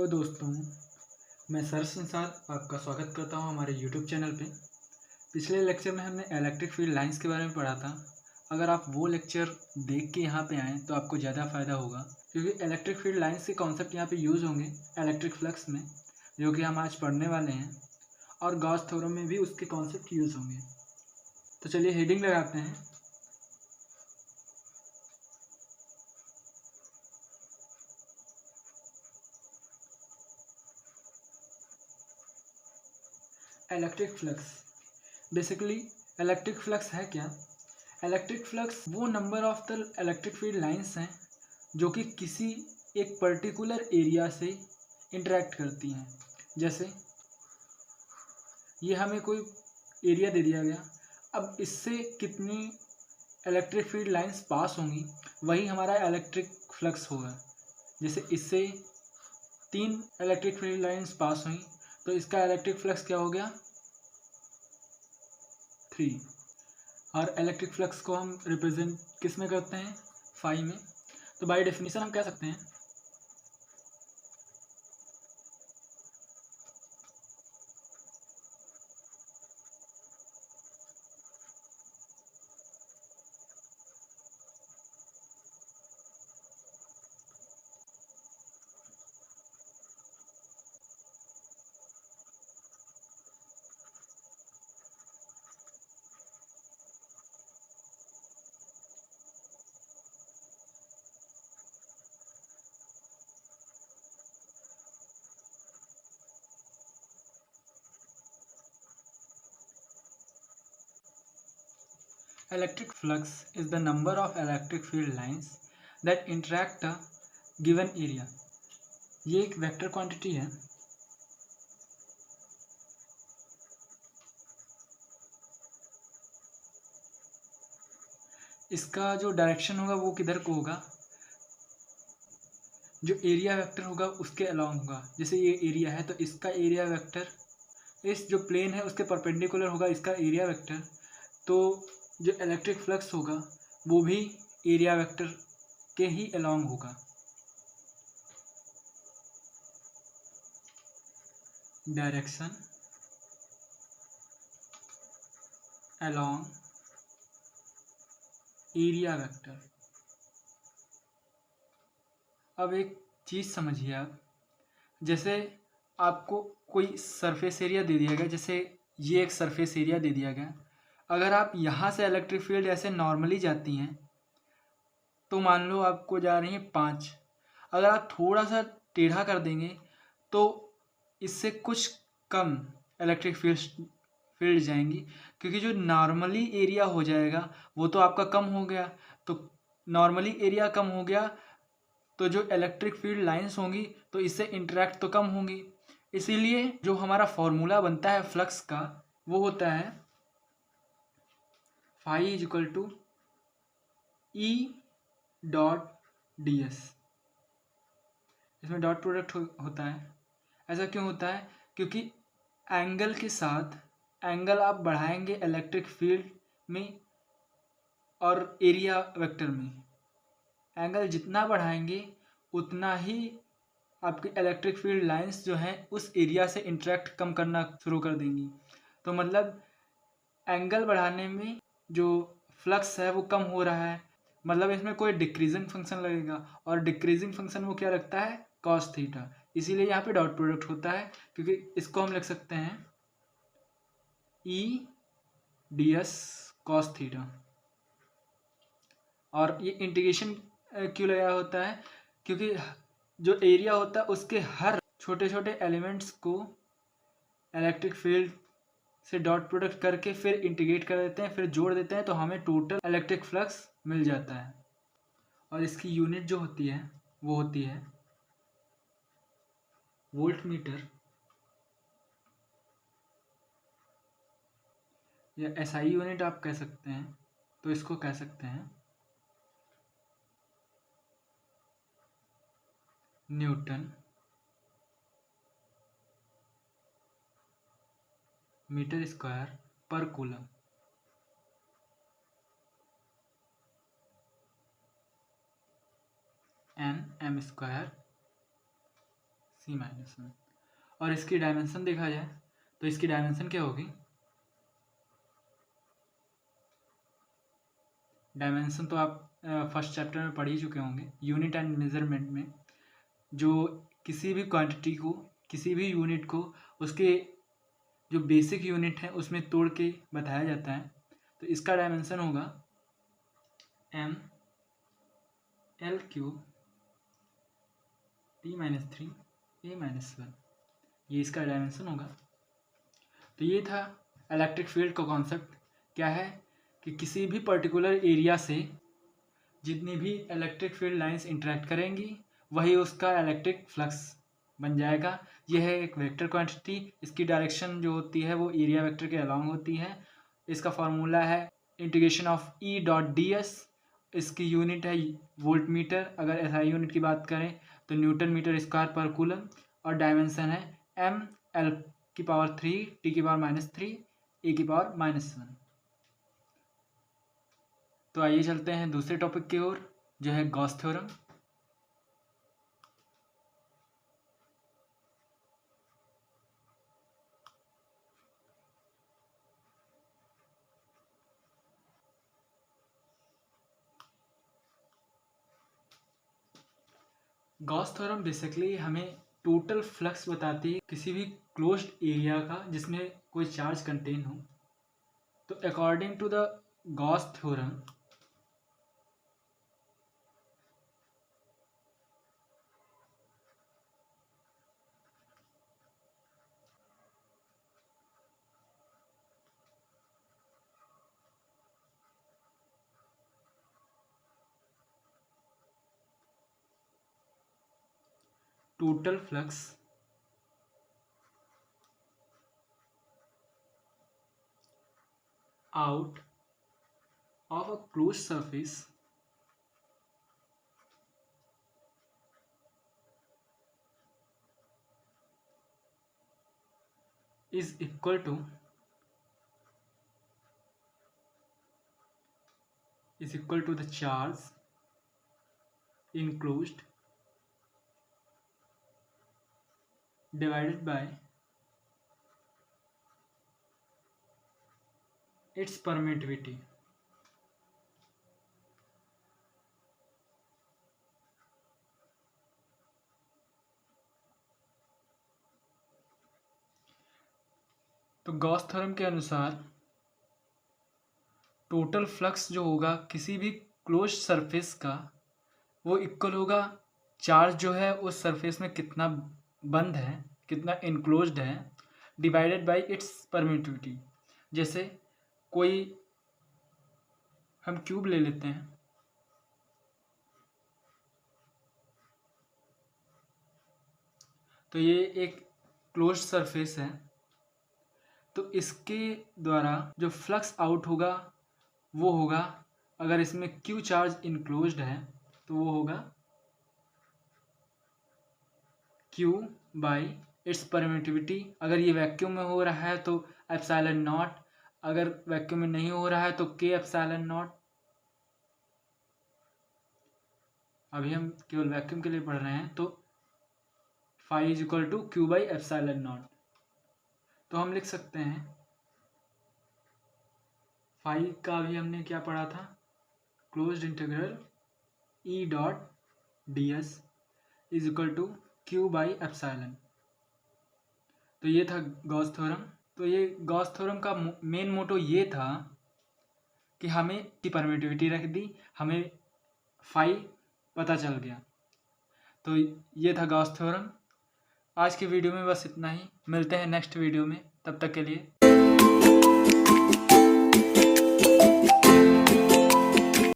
Hello दोस्तों, मैं सरस निषाद आपका स्वागत करता हूं हमारे यूट्यूब चैनल पे। पिछले लेक्चर में हमने इलेक्ट्रिक फील्ड लाइंस के बारे में पढ़ा था। अगर आप वो लेक्चर देख के यहाँ पे आएँ तो आपको ज़्यादा फ़ायदा होगा, क्योंकि इलेक्ट्रिक फील्ड लाइंस के कॉन्सेप्ट यहाँ पे यूज़ होंगे इलेक्ट्रिक फ्लक्स में, जो कि हम आज पढ़ने वाले हैं, और गॉस थ्योरम में भी उसके कॉन्सेप्ट यूज़ होंगे। तो चलिए हेडिंग लगाते हैं। Electric flux. Basically electric flux है क्या? इलेक्ट्रिक फ्लक्स वो number of the electric field lines हैं जो कि किसी एक पर्टिकुलर एरिया से इंटरेक्ट करती हैं। जैसे ये हमें कोई एरिया दे दिया गया, अब इससे कितनी इलेक्ट्रिक फील्ड लाइंस पास होंगी, वही हमारा इलेक्ट्रिक फ्लक्स होगा। जैसे इससे 3 इलेक्ट्रिक फील्ड लाइंस पास हुई तो इसका इलेक्ट्रिक फ्लक्स क्या हो गया? 3। और इलेक्ट्रिक फ्लक्स को हम रिप्रेजेंट किस में करते हैं? फाई में। तो बाय डेफिनेशन हम कह सकते हैं electric flux is the number of electric field lines that interact a given area। ये एक वेक्टर क्वांटिटी है। इसका जो डायरेक्शन होगा वो किधर को होगा? जो एरिया वेक्टर होगा उसके अलोंग होगा। जैसे ये एरिया है तो इसका एरिया वेक्टर इस जो प्लेन है उसके परपेंडिकुलर होगा इसका एरिया वेक्टर। तो जो इलेक्ट्रिक फ्लक्स होगा वो भी एरिया वेक्टर के ही अलोंग होगा। Direction along area vector. अब एक चीज़ समझिए आप, जैसे आपको कोई सरफेस एरिया दे दिया गया, जैसे ये एक सरफेस एरिया दे दिया गया। अगर आप यहाँ से इलेक्ट्रिक फील्ड ऐसे नॉर्मली जाती हैं तो मान लो आपको जा रही हैं 5। अगर आप थोड़ा सा टेढ़ा कर देंगे तो इससे कुछ कम इलेक्ट्रिक फील्ड जाएंगी, क्योंकि जो नॉर्मली एरिया हो जाएगा वो तो आपका कम हो गया। तो नॉर्मली एरिया कम हो गया तो जो इलेक्ट्रिक फील्ड लाइंस होंगी तो इससे इंटरेक्ट तो कम होंगी। इसीलिए जो हमारा फॉर्मूला बनता है फ्लक्स का वो होता है phi is equal to E dot D S. इसमें डॉट प्रोडक्ट होता है। ऐसा क्यों होता है? क्योंकि एंगल के साथ एंगल आप बढ़ाएंगे इलेक्ट्रिक फील्ड में और एरिया वेक्टर में। एंगल जितना बढ़ाएंगे उतना ही आपकी इलेक्ट्रिक फील्ड लाइंस जो हैं उस एरिया से इंटरेक्ट कम करना शुरू कर देंगी। तो मतलब एंगल बढ़ाने में जो फ्लक्स है वो कम हो रहा है, मतलब इसमें कोई डिक्रीजिंग फंक्शन लगेगा, और डिक्रीजिंग फंक्शन वो क्या रखता है? Cos theta. इसीलिए यहाँ पे डॉट प्रोडक्ट होता है, क्योंकि इसको हम लिख सकते हैं E D S cos theta. और ये इंटीग्रेशन क्यों लगाया होता है? क्योंकि जो एरिया होता है उसके हर छोटे छोटे एलिमेंट्स को इलेक्ट्रिक फील्ड से डॉट प्रोडक्ट करके फिर इंटीग्रेट कर देते हैं, फिर जोड़ देते हैं, तो हमें टोटल इलेक्ट्रिक फ्लक्स मिल जाता है। और इसकी यूनिट जो होती है वो होती है वोल्ट मीटर, या एसआई यूनिट आप कह सकते हैं। तो इसको कह सकते हैं न्यूटन मीटर स्क्वायर पर coulomb. N M square C-1। और इसकी डायमेंशन देखा जाए तो इसकी डायमेंशन क्या होगी, डायमेंशन तो आप फर्स्ट चैप्टर में पढ़ ही चुके होंगे। यूनिट एंड मेजरमेंट में जो किसी भी क्वांटिटी को, किसी भी यूनिट को उसके जो बेसिक यूनिट है उसमें तोड़ के बताया जाता है। तो इसका डायमेंशन होगा mL³ T-3 A-1, ये इसका डायमेंशन होगा। तो ये था इलेक्ट्रिक फील्ड का कॉन्सेप्ट। क्या है कि किसी भी पर्टिकुलर एरिया से जितनी भी इलेक्ट्रिक फील्ड लाइंस इंटरेक्ट करेंगी वही उसका इलेक्ट्रिक फ्लक्स बन जाएगा। यह है एक वेक्टर क्वांटिटी, इसकी डायरेक्शन जो होती है वो एरिया वेक्टर के अलॉन्ग होती है। इसका फार्मूला है इंटीग्रेशन ऑफ E.ds। इसकी यूनिट है वोल्ट मीटर, अगर SI यूनिट की बात करें तो न्यूटन मीटर स्क्वायर पर कूलम, और डायमेंशन है mL³ T⁻³ A⁻⁻1। तो आइए चलते हैं दूसरे टॉपिक की ओर, जो है Gauss theorem. Gauss theorem basically हमें टोटल फ्लक्स बताती है किसी भी क्लोज्ड एरिया का जिसमें कोई चार्ज कंटेन हो। तो according to the Gauss theorem, total flux out of a closed surface is equal to the charge enclosed divided by its permittivity। तो गॉस थ्योरम के अनुसार टोटल फ्लक्स जो होगा किसी भी क्लोज सरफेस का वो इक्वल होगा चार्ज जो है उस सरफेस में कितना बंद है, कितना इनक्लोज्ड है, डिवाइडेड बाय इट्स परमिटिविटी। जैसे कोई हम क्यूब ले लेते हैं, तो ये एक क्लोज्ड सरफेस है, तो इसके द्वारा जो फ्लक्स आउट होगा वो होगा, अगर इसमें क्यू चार्ज इनक्लोज्ड है तो वो होगा क्यू बाई इट्स परमिटिविटी। अगर ये वैक्यूम में हो रहा है तो एप्सिलॉन नॉट, अगर वैक्यूम में नहीं हो रहा है तो के एप्सिलॉन नॉट। अभी हम केवल वैक्यूम के लिए पढ़ रहे हैं, तो phi is equal to Q by epsilon naught. तो हम लिख सकते हैं फाई का भी हमने क्या पढ़ा था, closed integral E.ds is equal to Q by epsilon. तो ये था गॉस थ्योरम। तो ये गॉस थ्योरम का मेन मोटो ये था कि हमें की परमिटिविटी रख दी, हमें फाई पता चल गया। तो ये था गॉस थ्योरम। आज की वीडियो में बस इतना ही, मिलते हैं नेक्स्ट वीडियो में, तब तक के लिए।